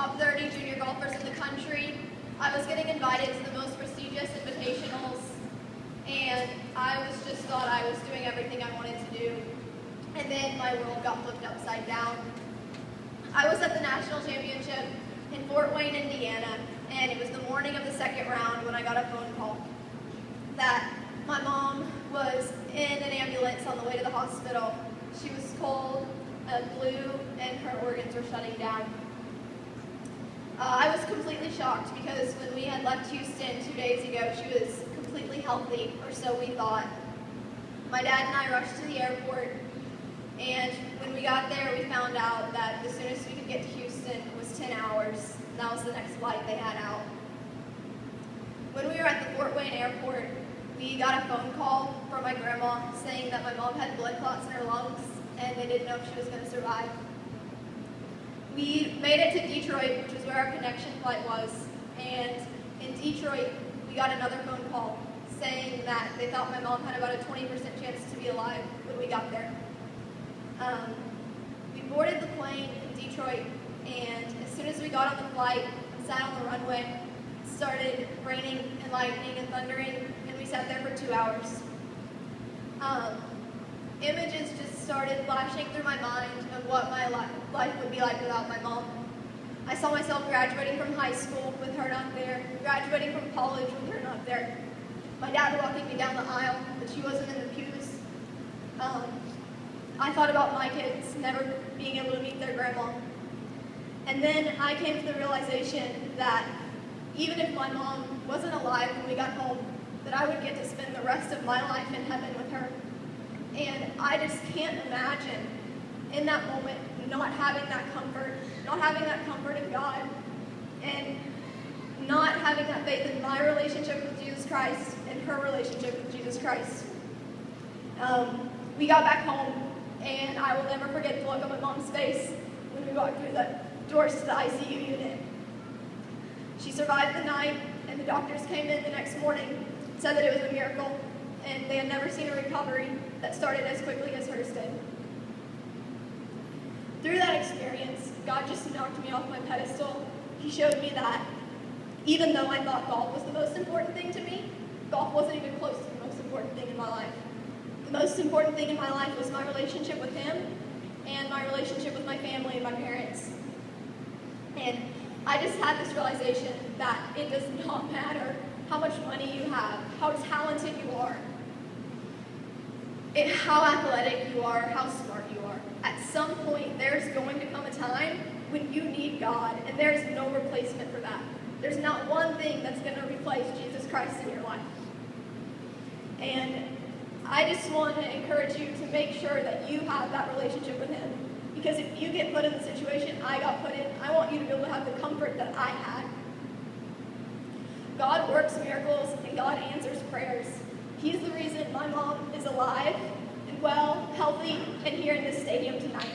top 30 junior golfers in the country. I was getting invited to the most prestigious invitationals, and I just thought I was doing everything I wanted to do. And then my world got flipped upside down. I was at the national championship in Fort Wayne, Indiana, and it was the morning of the second round when I got a phone call that my mom was in an ambulance on the way to the hospital. She was cold, blue, and her organs were shutting down. I was completely shocked because when we had left Houston 2 days ago, she was completely healthy, or so we thought. My dad and I rushed to the airport, and when we got there, we found out that the soonest we could get to Houston was 10 hours, and that was the next flight they had out. When we were at the Fort Wayne airport, we got a phone call from my grandma saying that my mom had blood clots in her lungs, and they didn't know if she was going to survive. We made it to Detroit, which is where our connection flight was, and in Detroit, we got another phone call saying that they thought my mom had about a 20% chance to be alive when we got there. We boarded the plane in Detroit, and as soon as we got on the flight and sat on the runway, it started raining and lightning and thundering, and we sat there for 2 hours. Images just started flashing through my mind of what my life would be like without my mom. I saw myself graduating from high school with her not there, graduating from college with her not there, my dad walking me down the aisle, but she wasn't in the pews. I thought about my kids never being able to meet their grandma. And then I came to the realization that even if my mom wasn't alive when we got home, that I would get to spend the rest of my life in heaven with her. And I just can't imagine in that moment not having that comfort in God, and not having that faith in my relationship with Jesus Christ and her relationship with Jesus Christ. We got back home, and I will never forget the look on my mom's face when we walked through the doors to the ICU unit. She survived the night, and the doctors came in the next morning and said that it was a miracle, and they had never seen a recovery that started as quickly as hers did. Through that experience, God just knocked me off my pedestal. He showed me that even though I thought golf was the most important thing to me, golf wasn't even close to the most important thing in my life. The most important thing in my life was my relationship with him and my relationship with my family and my parents. And I just had this realization that it does not matter how much money you have, how talented you are, how athletic you are, how smart you are. At some point, there's going to come a time when you need God, and there's no replacement for that. There's not one thing that's going to replace Jesus Christ in your life. And I just want to encourage you to make sure that you have that relationship with him. Because if you get put in the situation I got put in, I want you to be able to have the comfort that I had. God works miracles, and God answers prayers. He's the reason my mom is alive and well, healthy, and here in this stadium tonight.